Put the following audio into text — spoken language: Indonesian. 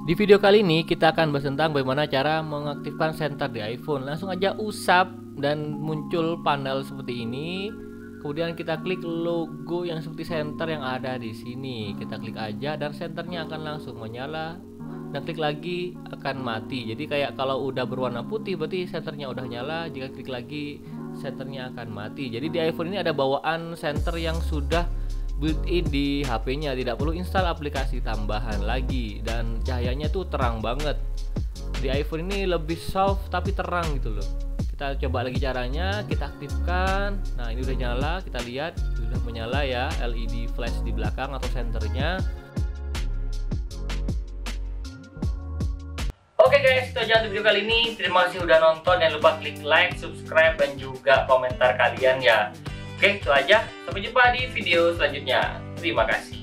Di video kali ini kita akan bahas tentang bagaimana cara mengaktifkan senter di iPhone. Langsung aja usap dan muncul panel seperti ini. Kemudian kita klik logo yang seperti senter yang ada di sini. Kita klik aja dan senternya akan langsung menyala. Dan klik lagi akan mati. Jadi kayak kalau udah berwarna putih berarti senternya udah nyala. Jika klik lagi senternya akan mati. Jadi di iPhone ini ada bawaan senter yang sudah built-in di HP-nya, tidak perlu install aplikasi tambahan lagi, dan cahayanya tuh terang banget. Di iPhone ini lebih soft tapi terang gitu loh. Kita coba lagi caranya, kita aktifkan. Nah, ini udah nyala, kita lihat sudah menyala ya LED flash di belakang atau senternya. Oke guys, itu aja untuk video kali ini. Terima kasih udah nonton, jangan lupa klik like, subscribe, dan juga komentar kalian ya. Oke, itu aja. Sampai jumpa di video selanjutnya. Terima kasih.